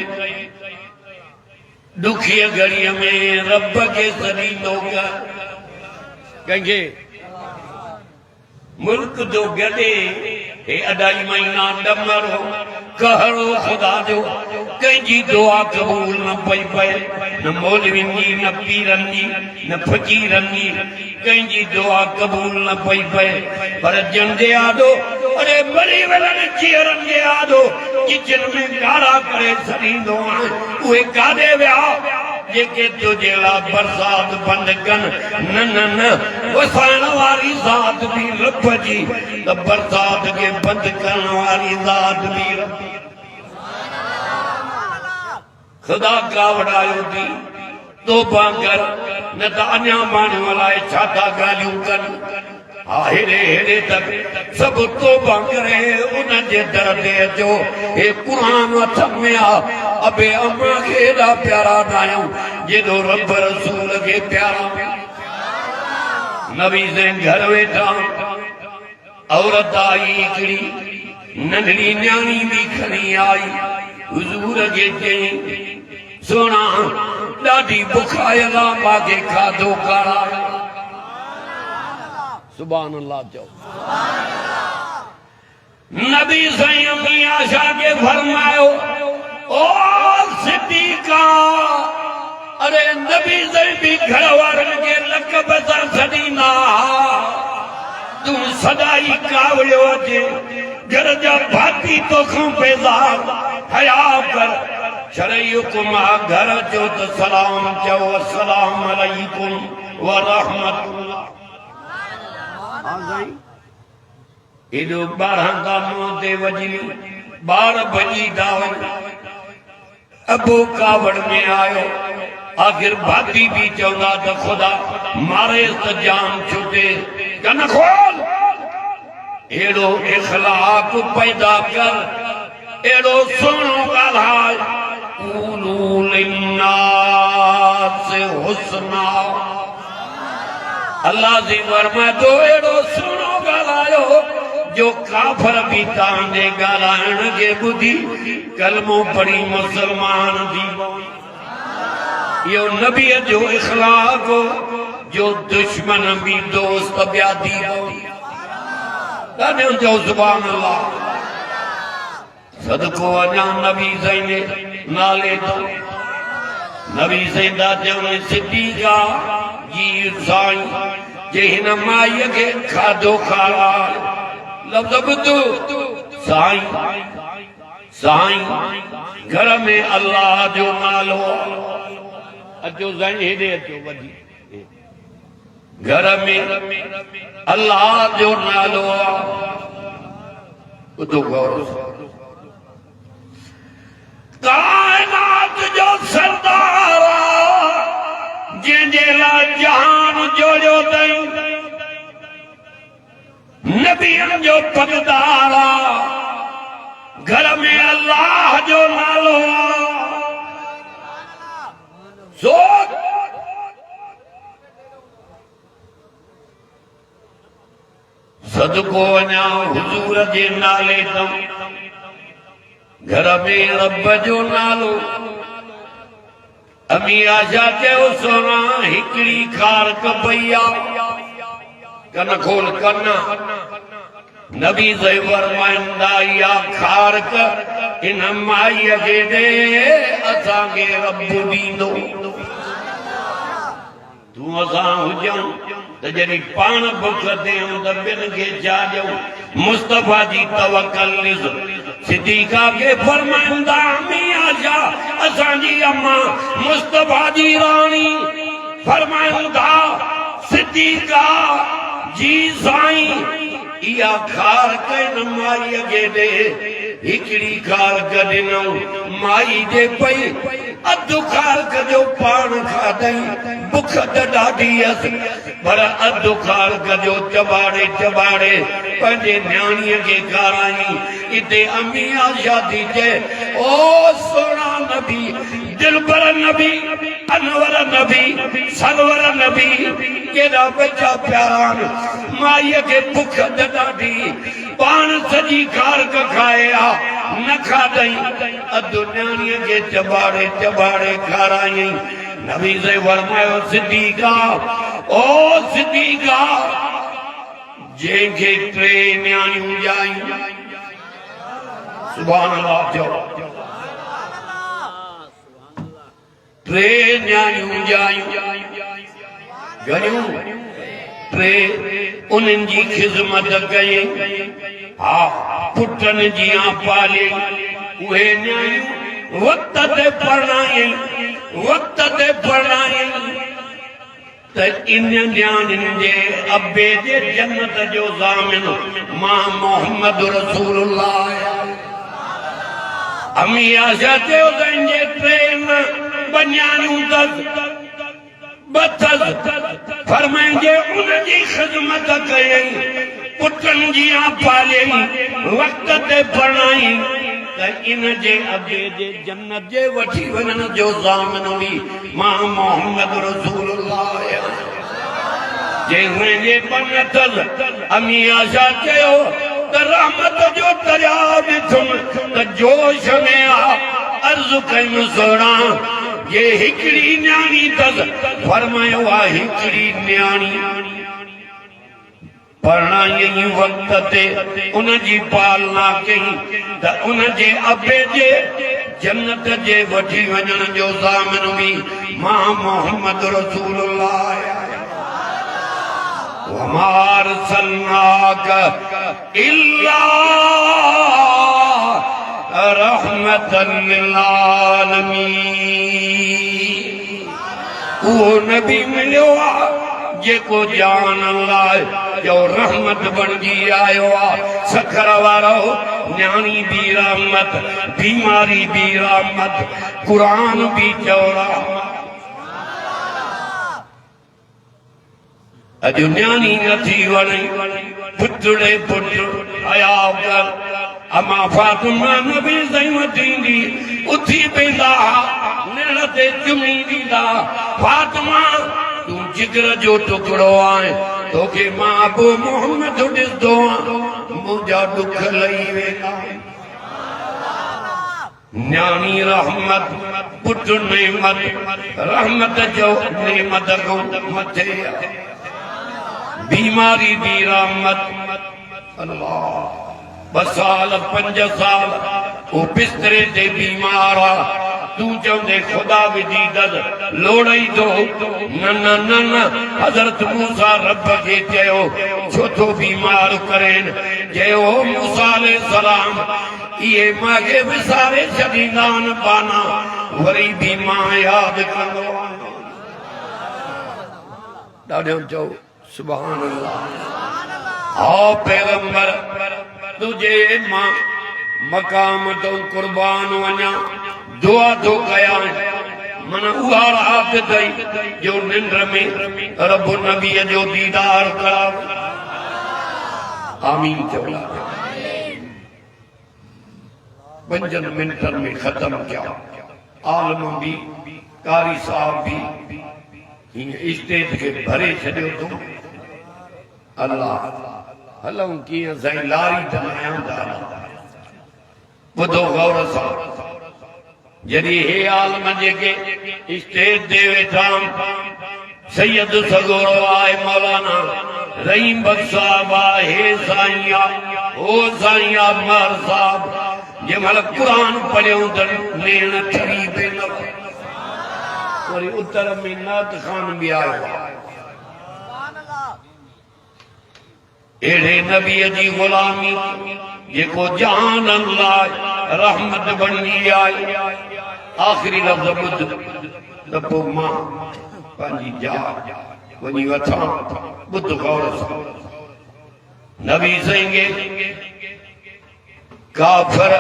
दुखीअ घड़ीअ में रब खे सॾींदो कर कंहिंखे मुल्क जो गॾे हे अढाई महीना ॾमरो कहड़ो खुदा जो कंहिंजी दुआ क़बूल न पई पए न मौलवियुनि जी न पीरनि जी न फ़क़ीरनि जी कंहिंजी दुआ क़बूल न पई पए पर जन जे आॾो अरे मरी वञनि चीरनि जे आॾो किचन में गाढ़ा करे छॾींदो आहियां उहे काॾे विया जेके तुझे ला बरसात बंद कन न न न वसाइण वारी ज़ात भी रब जी त बरसात के बंद करण वारी ज़ात भी रब खुदा का वड़ायो थी तोबा कर न त अञा माण्हू अलाए छा था ॻाल्हियूं कनि हेरे हेरे तक सब तोबा करे उन जे दर ते अचो हे क़ुरान हथ में आ अबे अम्मा खे एॾा प्यारा ठाहियूं जेॾो रब रसूल खे प्यारा नबी से घर वेठा औरत आई हिकिड़ी नंढड़ी न्याणी भी खणी आई हुजूर खे चई सोना ॾाढी बुख आयल आहे मांखे खाधो खारायो सुभान अल्लाह चओ नबी साईं अम्मी आशा के फरमायो ओ सिद्दीका अरे नबी साईं भी घर वारनि खे लक़ब सां सॾींदा तू सदाई कावड़ियो अचे घर जा भाती तोखां बेज़ार हया कर शरई हुकुम घर अचो त सलाम चओ अस्सलाम अलैकुम व रहमतुल्लाह एॾो 12 का मुंहं ते वॼी 12 भॼी दावत अबू कावड़ में आयो आखिर भाती भी चवंदा त खुदा मारे त जान छुटे कन खोल एड़ो इखलाक पैदा कर एड़ो सुहिणो ॻाल्हाए क़ूलू लिन्नास हुस्ना अल्लाह जी फरमाए तो एड़ो सुहिणो ॻाल्हायो जो काफर भी तांजे ॻाल्हाइण खे ॿुधी कलमो पढ़ी मुसलमान थी यो नबीअ जो इखलाक जो दुश्मन भी दोस्त ॿिया थी ॾाढो जो सुभान अल्लाह सदको अञा नबी साईं जे नाले तो नबी साईं दा चवनि सिद्दीका जी साईं जे हिन माईअ खे खाधो खाराए लफ़्ज़ ॿुधो साईं साईं घर में अल्लाह जो नालो अचो साईं हेॾे अचो वधी घर में अल्लाह जो नालो ॿुधो गौर कायनात जो सरदार जंहिंजे लाइ जहान जोड़ियो अथई नबियनि जो पगदार घर में अल्लाह जो नालो सोच सदको वञा हुजूर जे नाले तो घर में रब जो नालो अमी आशा चयो सोना हिकड़ी खारक पई आ कन खोल कन नबी से फरमाईंदा या खारक इन माईअ खे दे असांखे रब ॾींदो तूं असां हुजऊं त जॾहिं पाण बुख थियूं त ॿियनि खे छा ॾियूं मुस्तफ़ा जी तवकल ॾिस सिद्दीक़ा खे फरमाईंदा अमी आशा असांजी अम्मा मुस्तफ़ा जी राणी फरमाईंदा सिद्दीक़ा जी साईं इहा खारक इन माईअ खे ॾे हिकड़ी खारक ॾिनऊं माई जे पई अधु खारक जो पाण खाधई बुख त ॾाढी हुअसि पर अधु खारक जो चबाड़े चबाड़े पंहिंजे न्याणीअ खे खाराई इते अमी आशा थी चए ओ सोना नबी दिलबर नबी अनवर नबी सरवर नबी केॾा बच्चा प्यारा माईअ खे बुख त ॾाढी पाण सॼी खारक खाए आ न खाधई अधु न्याणीअ खे चबाड़े चबाड़े खाराई नबी से फरमायो सिद्दीक़ा ओ सिद्दीक़ा जंहिंखे टे न्याणियूं ॼायूं सुभान अल्लाह चओ टे न्याणियूं ॼायूं घणियूं टे उन्हनि जी ख़िदमत कयई हा पुटनि जी पाले उहे न्याणियूं वक्त ते पढ़ाई त इन न्याणियुनि जे अबे जे जन्नत जो ज़ामिन मां मोहम्मद रसूलुल्लाह अमी आशा चयो त इन जे टे ॿ न्याणियूं अथसि फरमाइजे उनजी ख़िदमत कयई पुटनि जी पालियई वक्त ते पढ़ाई त इन जे अबे जे जन्नत जे वठी वञण जो ज़ामिन हुई मां मोहम्मद रसूलुल्लाह जंहिंजे बन अथसि अमी आशा चयो त रहमत जो दरिया ॾिठुमि त जोश में आ अर्ज़ु कयुमि सोना ये हिकड़ी न्याणी अथसि फरमायो आ हिकड़ी न्याणी पढ़ाई वक्त ते उनजी पालना कई त उनजे अबे जे जन्नत जे वठी वञण जो ज़ामिन हुई मां मोहम्मद रसूलुल्लाह वमा अरसलनाक इल्ला रहमतन लिल आलमीन वो नबी मिलियो आहे जेको जान लाइ जो रहमत बणजी आयो आहे सखर वारो न्याणी भी रहमत बीमारी भी रहमत कुरान भी चओ रहमत अॼु न्याणी नथी वणे पुटड़े पुट आया कर अमा फातिमा नबी साईं वठी ईंदी उथी पवंदा निड़ ते चुमी ॾींदा फातिमा तूं जिगर जो टुकड़ो आहे तोखे मां अबू मोहम्मद ॾिसंदो आहियां मुंहिंजा ॾुख लही वेंदा न्याणी रहमत पुट नेमत रहमत जो नेमत खां मथे बीमारी भी रहमत अल्लाह 2 साल 5 साल वो बिस्तरे ते बीमार आ तू चवंदे खुदा विधी दद लोड़ई तो न न न न हज़रत मूसा रब खे चयो छो तो बीमार करेन चयो मूसा अलैहिस्सलाम ये मांखे विसारे छॾींदा न पाना वरी भी मां यादि कंदो ॾाढो चओ सुभान अल्लाह आओ पैगंबर तुझे मां मकाम तो कुर्बान वञा दुआ तो कया मन उहा रात थई जो निंड में रब नबी जो दीदार करा आमीन चवला 5 मिनटन में खत्म किया आलम भी कारी साहब भी स्टेज के भरे छॾियो तूं अल्लाह हलूं कीअं साईं लारी त आहियां ॿुधो गौर सां जॾहिं हे आलम जेके स्टेज ते वेठा सैयद सगोरो आहे मौलाना रहीम बख्श साहब आहे हे साईं ओ साईं महर साहब जंहिंमहिल क़ुरान पढ़ियूं त नेण ठरी पवंदो वरी उत्तर में नात खान बि आयो अहिड़े नबीअ जी ग़ुलामी जेको जहाननि लाइ रहमत बणिजी आई आख़िरी लफ़्ज़ ॿुध त पोइ मां पंहिंजी जान वञी वठां ॿुध गौर सां नबी साईं खे काफ़िर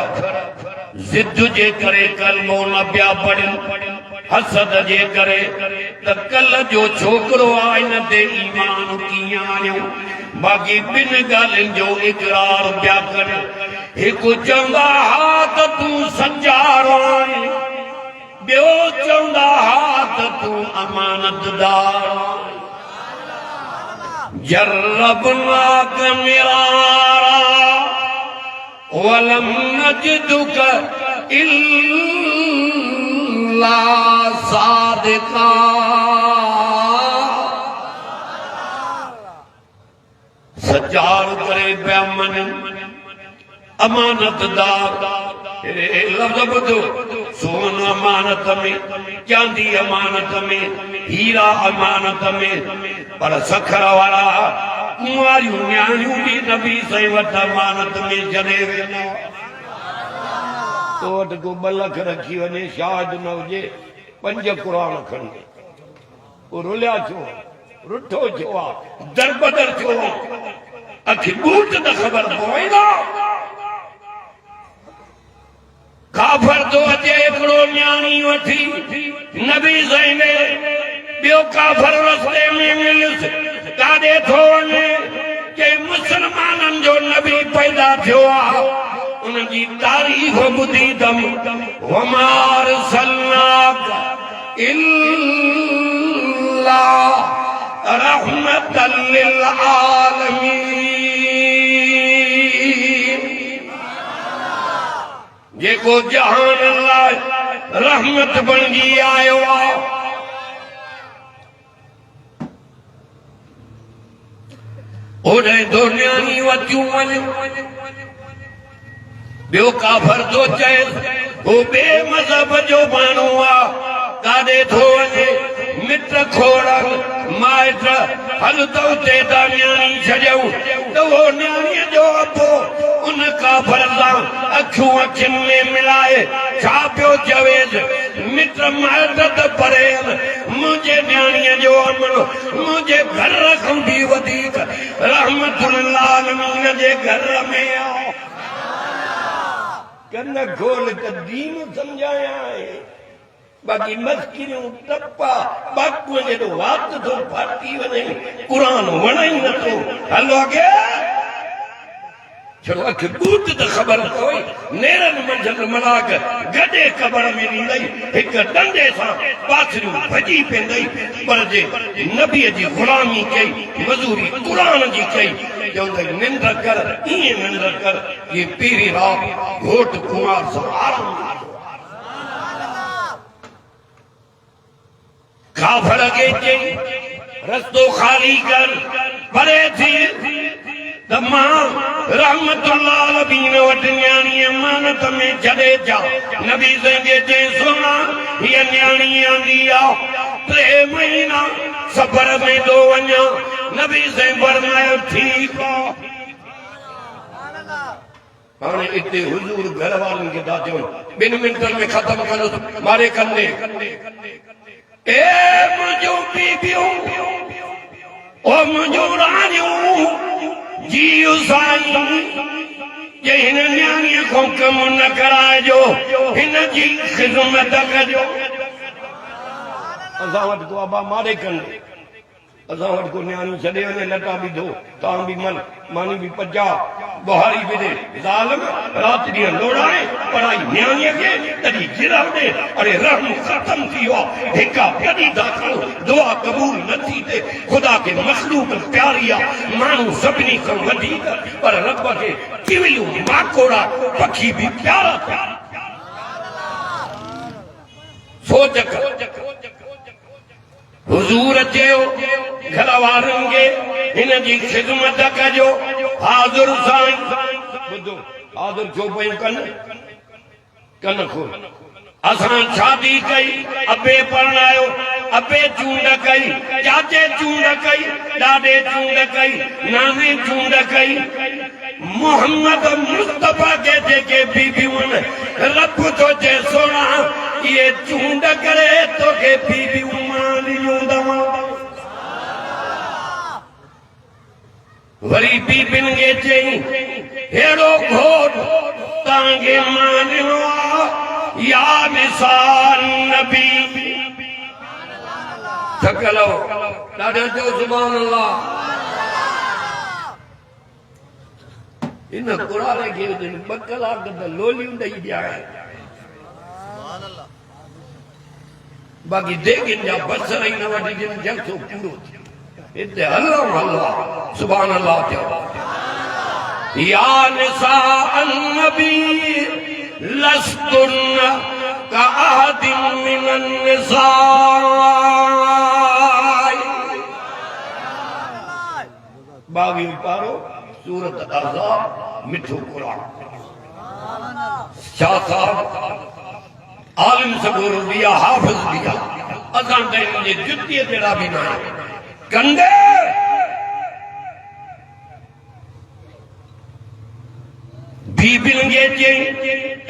ज़िद जे करे कलमो न पिया पढ़नि हसद जे करे त कल जो छोकिरो आहे हिन ते ईमान कीअं आणियो बाक़ी ॿिनि ॻाल्हियुनि जो इक़रार पिया कनि हिकु चवंदा हा त तूं सचारो आहीं ॿियो चवंदा हा त तूं अमानतदार जर्रबनाक मिरारा वलम नजदुक इल्ला सादिका सचार करे पिया मञनि अमानतदार लफ़्ज़ ॿुधो सोन अमानत में चांदी अमानत में हीरा अमानत में पर सखर वारा कुंवारियूं न्याणियूं बि नबी साईं वटि अमानत में छॾे वेंदा तो वटि को 2 लख रखी वञे शायदि न हुजे 5 क़ुरान खणी पोइ रुलिया छो रुठो छो आहे दरबदर छो अखि ॿूट त ख़बर पवे न काफ़िर तो अचे हिकिड़ो न्याणी वठी नबी साईं ने ॿियो काफ़िर रस्ते में मिलियुसि काॾे थो वञे के मुसलमाननि जो नबी पैदा थियो आहे उनजी तारीफ़ ॿुधीदमि वमा अरसलनाक इल्ला रहमतल लिल आलमीन जेको जहान लाइ रहमत बणिजी आयो आहे ओॾे तो न्याणी वतियूं वञ ॿियो काफ़िर तो चए हो ॿिए मज़हब जो माण्हू आहे काॾे थो वञे मिट खोड़ माइट हल त उते था न्याणी छॾियूं त उहो न्याणीअ जो अबो उन काफ़िर सां अखियूं अखियुनि में मिलाए छा पियो चवेसि मिट माइट त परे मुंहिंजे न्याणीअ जो अमल मुंहिंजे घर खां बि वधीक रहमतुल आलमीन जे घर में आहे कन खोल त दीन सम्झाया आहे बाक़ी मस्किरियूं टपा बाक़ूअ जेॾो वात थो फाटी वञे क़ुरान वणे ई नथो हलो अॻे छो अखि ॿूट त ख़बर पवे नेरनि मंझंदि मलाक गॾे क़बर में ॾींदई हिकु डंडे सां पाथरियूं भॼी पवंदई पर जे नबीअ जी ग़ुलामी कई मज़ूरी क़ुरान जी कई चवंदई निंड कर ईअं निंड कर ये पहिरीं राति घोट कुंवार सां आराम काफ़िर खे चई रस्तो खाली कर परे थी त मां रहमतुल आलमीन वटि न्याणी अमानत में छॾे अचां नबी साईं खे चई सुना हीअ न्याणी आंदी आहे 3 महीना सफ़र में थो वञा नबी साईं फरमायो ठीकु आहे हाणे इते हुजूर घर वारनि खे था चवनि 2 मिंटनि में ख़तमु कंदुसि मारे कंदे ए मुंहिंजूं बीबियूं ओ मुंहिंजूं राणियूं जीउ साईं जे हिन न्याणीअ खां कमु न कराइजो हिन जी ख़िदमत कजो असां वटि को अबा मारे कंदे असां वटि को न्याणी छॾे वञे लटा बि धो तव्हां बि मन मानी बि पचा बुहारी विदे जालिम रात दिया लोड़ाए पढ़ाई न्याणीअ खे तॾहिं गिरा ॾे अरे रहम ख़त्म थी वियो धिका कॾहिं दाख़िल दुआ क़बूल न थी थिए ख़ुदा खे मख़लूक प्यारी आहे माण्हू सभिनी खां वधीक पर रब खे किविलियूं माकोड़ा पखी बि प्यारा थिया सोच कर हुजूर चयो घर वारनि खे हिन जी ख़िदमत कजो हाज़ुर साईं ॿुधो हाज़ुर छो पियूं कनि कन खोल असां शादी कई अबे परणायो अबे चूंड कई चाचे चूंड कई ॾाॾे चूंड कई नाने चूंड कई मोहम्मद मुस्तफा के जेके बीबियूं आहिनि रब थो चए सोना ये चूंड करे तोखे बीबियूं मां ॾींदुमि वरी बीबियुनि खे चई हेड़ो घोट तव्हांखे मां ॾिनो आहे या निसार नबी थकलो ॾाढा चओ सुभान अल्लाह इन क़ुरान खे 2 कलाक त लोलियूं ॾेई ॾियाए बाक़ी देगिन जा बसर ई न वठी ॾियनि जलसो पूरो थियो इते अल्लाह अल्लाह सुभान अल्लाह थियो या निसा अन्नबी लस्तुन का अहदिन मिनन निसा 22 पारो सूरत अहज़ाब मिठो कुरान शाह साहब आलिम सबूर दिया हाफिज दिया असां त इनजे जुत्तीअ ते राबी न आहे कंदे बीबियुनि खे चई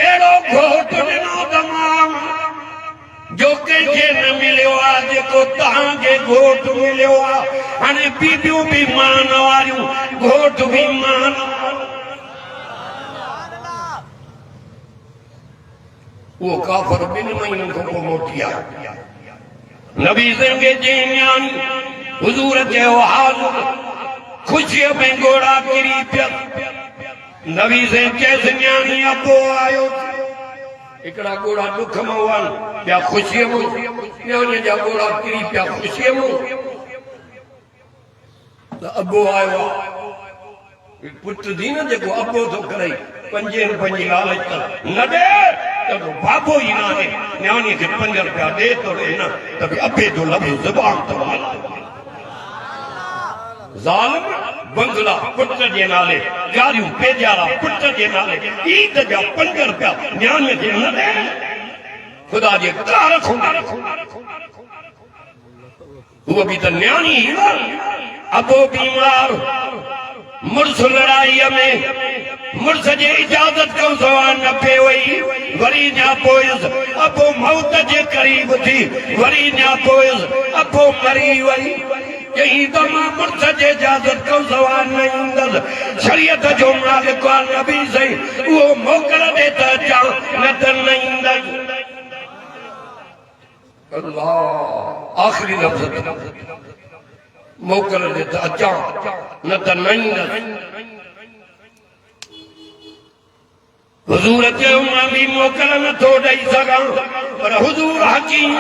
अहिड़ो घोट ॾिनो तमाम जो कंहिंखे न मिलियो आहे जेको तव्हांखे घोट मिलियो आहे हाणे बीबियूं बि मान वारियूं घोट बि मान वो काफर 2 महीननि खां पोइ मोटी आयो नबी खे चई न्याणी हुजूर चयो हाज़ुर ख़ुशीअ में घोड़ा किरी पिया नबी चयसि न्याणी अबो आयो हिकिड़ा घोड़ा दुख में हुआ ॿिया ख़ुशीअ में न्याणीअ जा घोड़ा किरी पिया ख़ुशीअ में त अबो आयो पुट थी न जेको अबो थो करे 5 रुपयनि जी लालच न ॾे बाबो ही ना है न्याणी के 5 रुपया दे तो ना तभी अबे जो लफ्ज़ ज़बान तो जालिम बंगला पुट जे नाले गाड़ियों पेजारा पुट जे नाले ईद जा 5 रुपया न्याणी के न दे खुदा जे कार खुदा वो भी तो न्याणी ही ना अबो बीमार मुर्स लड़ाई में मुर्स जे इजाजत को सवाल न पे वही वरी न्या पोयस अबो मौत जे करीब थी वरी न्या पोयस अबो मरी वही यही दमा मुर्स जे इजाजत को सवाल न इंदल शरीयत जो मालिक नबी सही वो मोकल देता जा न त न इंदल अल्लाह आखिरी लफ्ज़ मोकल देता अचा न त नहीं हुजूर चयो मां भी मोकल न थो ॾेई सघां पर हुजूर हकीम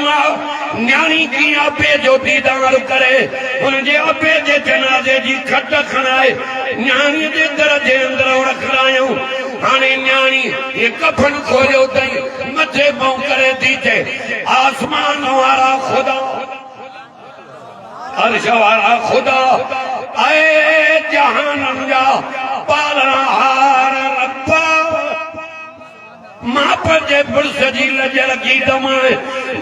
न्याणी कीअं अबे जो दीदार करे हुनजे अबे जे जनाज़े जी खट खणाए न्याणीअ जे दर जे अंदरि रखरायूं हाणे न्याणी ये कफन खोलियो अथई मथे पांव करे थी चए आसमान वारा खुदा अर्श वारा खुदा आए जहान जा पालनहार रब्बा मां पंहिंजे पुरुष जी लज रखी दमाए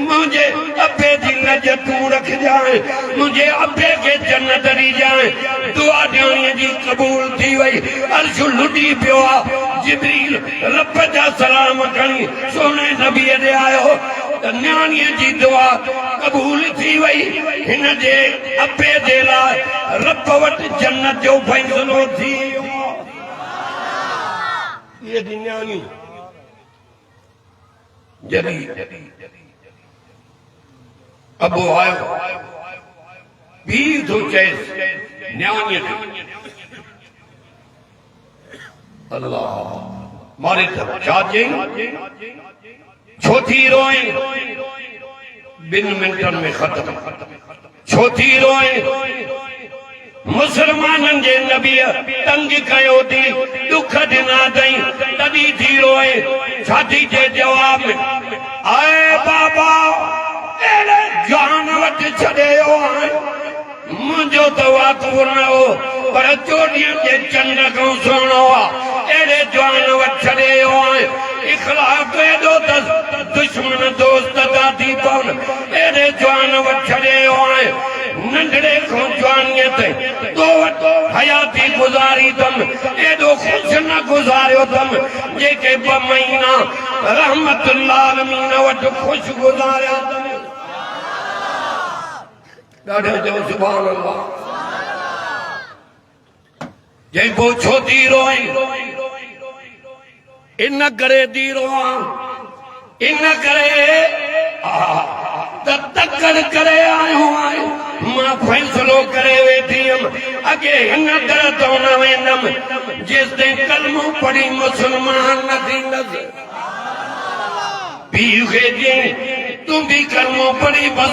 मुंहिंजे अबे जी लज तूं रखजाए मुंहिंजे अबे खे जन्नत ॾिजाए दुआ ॾियाणीअ जी क़बूल थी वई अर्श लुटी पियो आहे जिब्रील रब जा सलाम खणी सोने नबीअ ॾे आयो त न्याणीअ जी दुआ क़बूल थी वई हिन जे अबे जे लाइ रब वटि जन्नत जो फ़ैसिलो थी वियो ये थी न्याणी जॾहिं अबो आयो भी थो चएसि न्याणीअ खे अल्लाह मारे चाचे छोटी रोए बिन मिनटन में खत्म छोटी रोए मुसलमानन जे नबी तंग कयो थी दुख दिना दई तदी थी रोए छाती जे जवाब में आए बाबा एड़े जान वट छड़ियो है मुझो तो वाक़ुफ़ न हो पर चोटियों के चंड को सुनो एड़े जान वट छड़ियो है इखलाक एडो दुश्मन दोस्त दादी पौन एड़े जान वट छड़ियो है नंढड़े को जवानीअ ते तो हयाती गुज़ारी तम एडो खुश न गुज़ारियो तम जेके 2 महीना रहमतुल्लाह आलमीन वट खुश गुज़ारिया तम ॾाढो जो सुभान अल्लाह जेको छोटी रोए इन करे दी रोआ इन करे तकड़ करे आयो आयो मां फैसलो करे वेठी हुयमि अॻे हिन दर तो न वेंदमि जेसि ताईं कलमो पढ़ी मुसलमान न थींदसि पीउ खे चई तूं बि कलमो पढ़ी बस